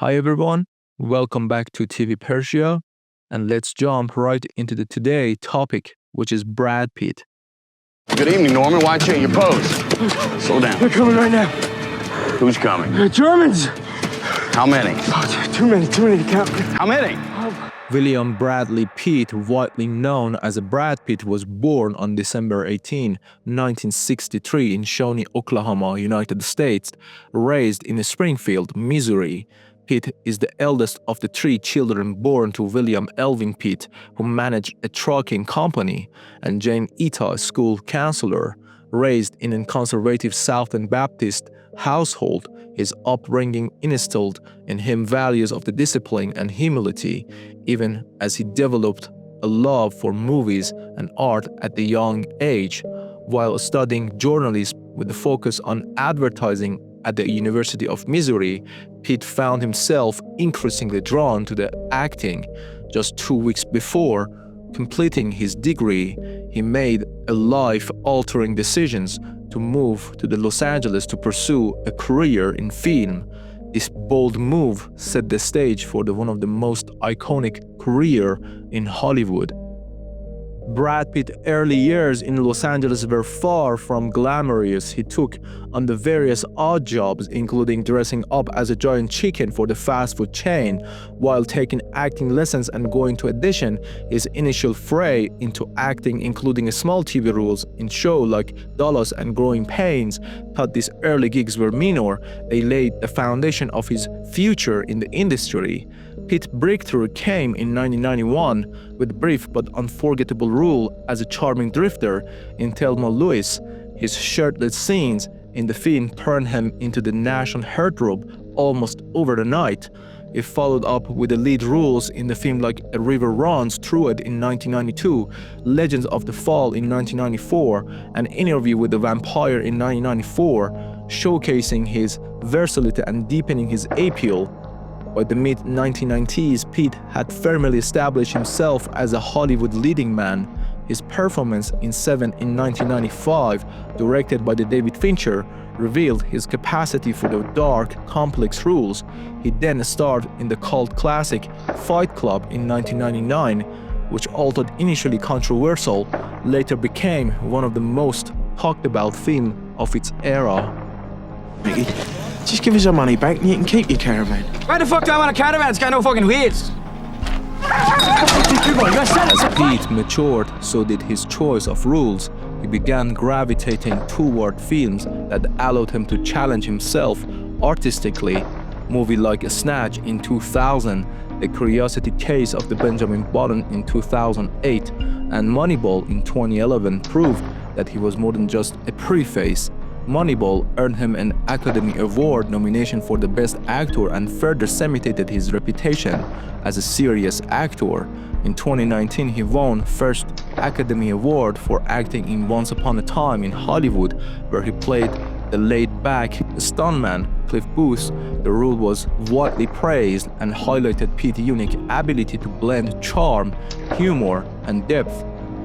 Hi everyone, welcome back to TV Persia, and let's jump right into the today topic, which is Brad Pitt. Good evening, Norman. Why change your pose? Slow down. They're coming right now. Who's coming? The Germans. How many? Oh, too many to count. How many? William Bradley Pitt, widely known as Brad Pitt, was born on December 18, 1963 in Shawnee, Oklahoma, United States, raised in Springfield, Missouri. Pitt is the eldest of the three children born to William Elvin Pitt, who managed a trucking company, and Jane Etta, a school counselor. Raised in a conservative Southern Baptist household, his upbringing instilled in him values of the discipline and humility, even as he developed a love for movies and art at a young age. While studying journalism with a focus on advertising at the University of Missouri, Pitt found himself increasingly drawn to the acting. Just 2 weeks before completing his degree, he made a life-altering decision to move to Los Angeles to pursue a career in film. This bold move set the stage for one of the most iconic careers in Hollywood. Brad Pitt's early years in Los Angeles were far from glamorous. He took on the various odd jobs, including dressing up as a giant chicken for the fast food chain, while taking acting lessons and going to audition. His initial foray into acting, including small TV roles in shows like Dallas and Growing Pains, thought these early gigs were minor. They laid the foundation of his future in the industry. Pitt's breakthrough came in 1991 with brief but unforgettable role as a charming drifter in Thelma Louise. His shirtless scenes in the film turned him into the national heartthrob almost over the night. He followed up with the lead roles in the film like A River Runs Through It in 1992, Legends of the Fall in 1994, An Interview with the Vampire in 1994, showcasing his versatility and deepening his appeal. By the mid-1990s, Pitt had firmly established himself as a Hollywood leading man. His performance in Seven in 1995, directed by David Fincher, revealed his capacity for the dark, complex roles. He then starred in the cult classic Fight Club in 1999, which, although initially controversial, later became one of the most talked about films of its era. Mickey, just give us our money back and you can keep your caravan. Why the fuck do I want a caravan? It's got no fucking wheels. As Pitt matured, so did his choice of roles. He began gravitating toward films that allowed him to challenge himself artistically. Movies like Snatch in 2000, The Curiosity Case of the Benjamin Button in 2008, and Moneyball in 2011 proved that he was more than just a preface. Moneyball earned him an Academy Award nomination for the Best Actor and further cemented his reputation as a serious actor. In 2019, he won first Academy Award for acting in Once Upon a Time in Hollywood, where he played the laid-back stuntman Cliff Booth. The role was widely praised and highlighted Pitt's unique ability to blend charm, humor, and depth.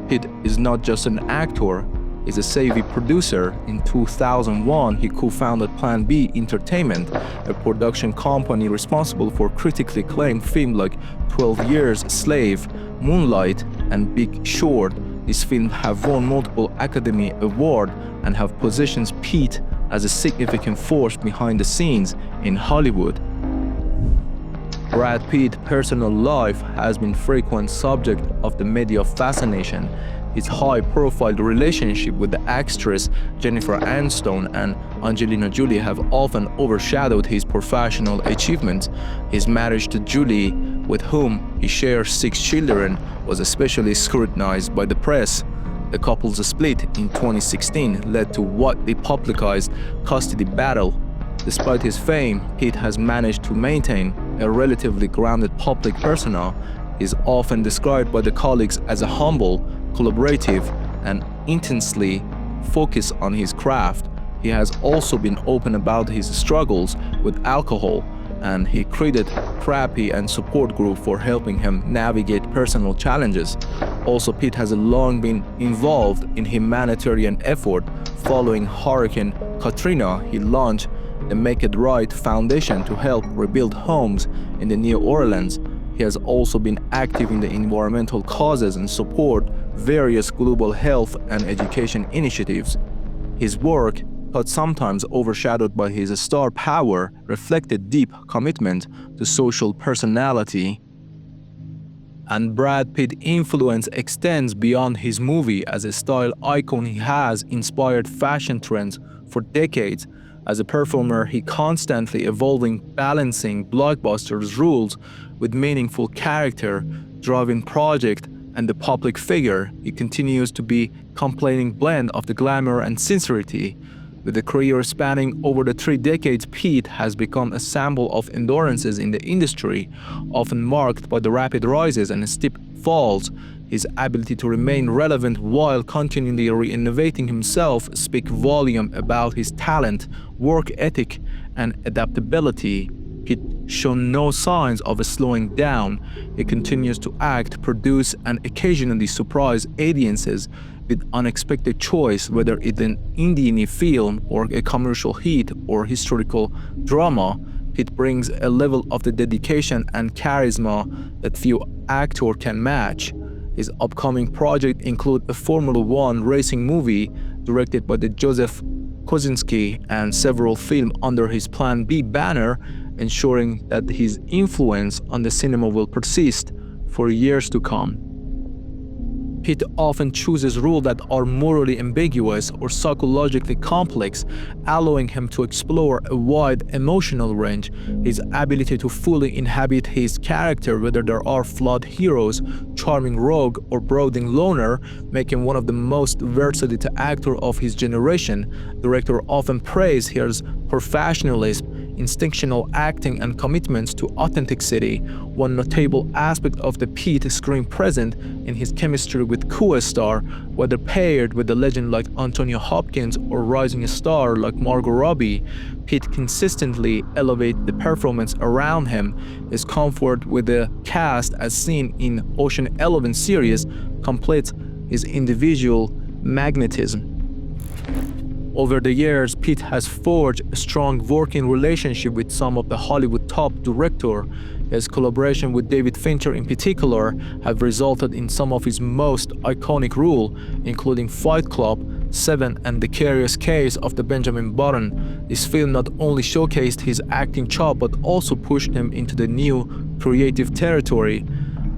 Pitt is not just an actor, is a savvy producer. In 2001, he co-founded Plan B Entertainment, a production company responsible for critically acclaimed films like 12 Years a Slave, Moonlight, and Big Short. These films have won multiple Academy Awards and have positioned Pitt as a significant force behind the scenes in Hollywood. Brad Pitt's personal life has been frequent subject of the media fascination. His high-profile relationship with the actress Jennifer Aniston and Angelina Jolie have often overshadowed his professional achievements. His marriage to Jolie, with whom he shares 6 children, was especially scrutinized by the press. The couple's split in 2016 led to what they publicized custody battle. Despite his fame, Pitt has managed to maintain a relatively grounded public persona. He is often described by the colleagues as a humble, collaborative, and intensely focused on his craft. He has also been open about his struggles with alcohol, and he created therapy and support group for helping him navigate personal challenges. Also, Pitt has long been involved in humanitarian effort. Following Hurricane Katrina, he launched the Make It Right Foundation to help rebuild homes in the New Orleans. He has also been active in the environmental causes and support various global health and education initiatives. His work, but sometimes overshadowed by his star power, reflected deep commitment to social personality. And Brad Pitt's influence extends beyond his movie. As a style icon, he has inspired fashion trends for decades. As a performer, he constantly evolving, balancing blockbusters rules with meaningful character-driven project and the public figure. He continues to be complaining blend of the glamour and sincerity. With a career spanning over the 3 decades, Pitt has become a symbol of endurances in the industry, often marked by the rapid rises and steep falls. His ability to remain relevant while continually reinnovating himself speaks volumes about his talent, work ethic, and adaptability. Pitt shown no signs of slowing down. He continues to act, produce, and occasionally surprise audiences with unexpected choice, whether it's an indie film or a commercial hit or historical drama. Pitt brings a level of the dedication and charisma that few actors can match. His upcoming projects include a Formula One racing movie directed by the Joseph Kosinski and several films under his Plan B banner, ensuring that his influence on the cinema will persist for years to come. Pitt often chooses roles that are morally ambiguous or psychologically complex, allowing him to explore a wide emotional range. His ability to fully inhabit his character, whether there are flawed heroes, charming rogue, or brooding loner, make him one of the most versatile actors of his generation. Directors often praise his professionalism, instinctual acting, and commitments to authenticity. One notable aspect of the Pitt screen present in his chemistry with co-star, whether paired with a legend like Anthony Hopkins or rising star like Margot Robbie. Pitt consistently elevates the performance around him. His comfort with the cast, as seen in Ocean 11 series, completes his individual magnetism. Over the years, Pitt has forged a strong working relationship with some of the Hollywood top directors. His collaboration with David Fincher in particular have resulted in some of his most iconic roles, including Fight Club, Seven, and The Curious Case of the Benjamin Button. This film not only showcased his acting chops but also pushed him into the new creative territory.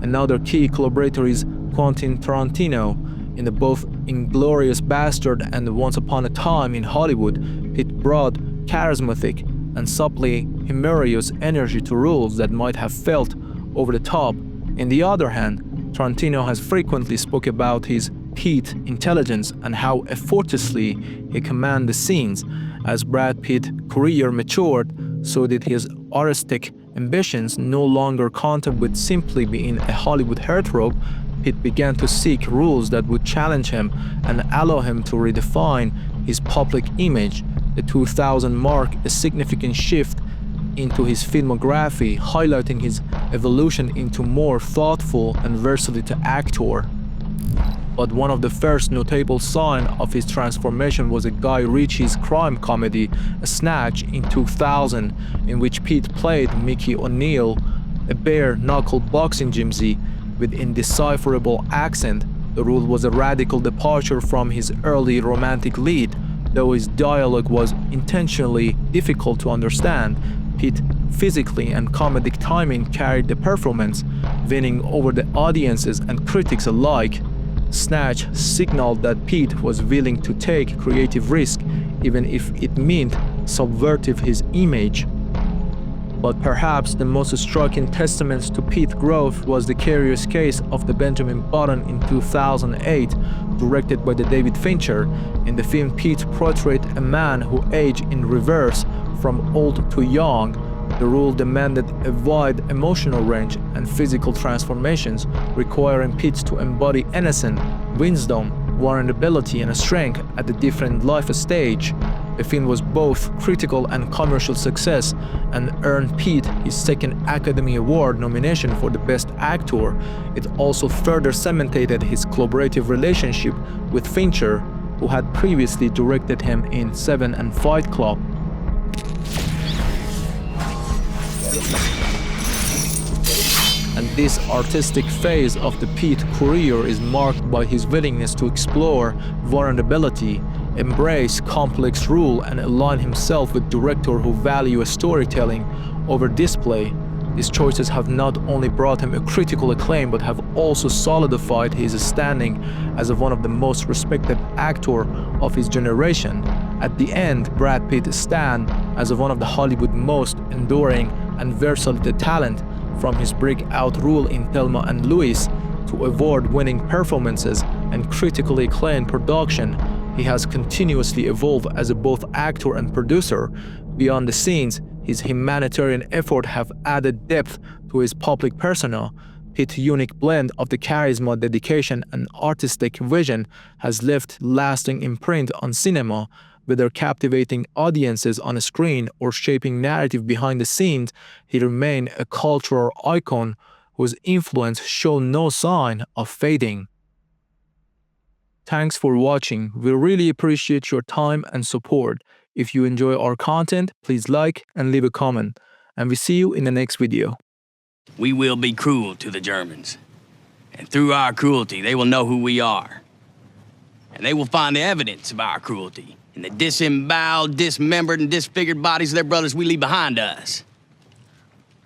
Another key collaborator is Quentin Tarantino. In the both Inglourious Bastard and Once Upon a Time in Hollywood, Pitt brought charismatic and subtly humorous energy to roles that might have felt over the top. On the other hand, Tarantino has frequently spoken about his Pitt intelligence and how effortlessly he commands the scenes. As Brad Pitt's career matured, so did his artistic ambitions. No longer content with simply being a Hollywood heartthrob, Pitt began to seek roles that would challenge him and allow him to redefine his public image. The 2000 marked a significant shift into his filmography, highlighting his evolution into more thoughtful and versatile actor. But one of the first notable signs of his transformation was a Guy Ritchie's crime comedy, Snatch, in 2000, in which Pitt played Mickey O'Neill, a bare-knuckle boxing gymnast with indecipherable accent. The role was a radical departure from his early romantic lead. Though his dialogue was intentionally difficult to understand, Pitt's physically and comedic timing carried the performance, winning over the audiences and critics alike. Snatch signaled that Pitt was willing to take creative risk, even if it meant subverting his image. But perhaps the most striking testament to Pitt's growth was The Curious Case of the Benjamin Button in 2008, directed by David Fincher. In the film, Pitt portrayed a man who aged in reverse from old to young. The role demanded a wide emotional range and physical transformations, requiring Pitt to embody innocence, wisdom, vulnerability, and strength at a different life stage. The film was both critical and commercial success and earned Pitt his second Academy Award nomination for the Best Actor. It also further cemented his collaborative relationship with Fincher, who had previously directed him in Seven and Fight Club. And this artistic phase of the Pitt career is marked by his willingness to explore vulnerability, embrace complex rule, and align himself with directors who value storytelling over display. These choices have not only brought him a critical acclaim but have also solidified his standing as one of the most respected actors of his generation. At the end, Brad Pitt stands as one of the Hollywood's most enduring and versatile talent. From his breakout role in Thelma Louise to award-winning performances and critically acclaimed production, he has continuously evolved as both actor and producer. Beyond the scenes, his humanitarian efforts have added depth to his public persona. Pitt's unique blend of the charisma, dedication, and artistic vision has left lasting imprint on cinema. Whether captivating audiences on a screen or shaping narrative behind the scenes, he remained a cultural icon whose influence showed no sign of fading. Thanks for watching. We really appreciate your time and support. If you enjoy our content, please like and leave a comment. And we see you in the next video. We will be cruel to the Germans. And through our cruelty, they will know who we are. And they will find the evidence of our cruelty in the disemboweled, dismembered, and disfigured bodies of their brothers we leave behind us.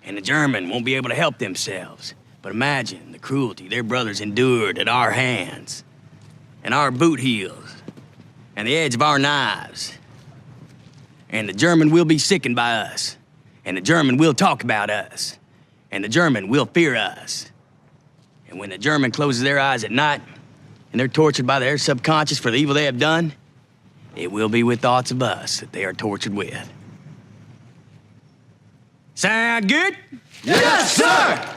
And the German won't be able to help themselves. But imagine the cruelty their brothers endured at our hands, and our boot heels, and the edge of our knives. And the German will be sickened by us, and the German will talk about us, and the German will fear us. And when the German closes their eyes at night, and they're tortured by their subconscious for the evil they have done, it will be with thoughts of us that they are tortured with. Sound good? Yes, sir!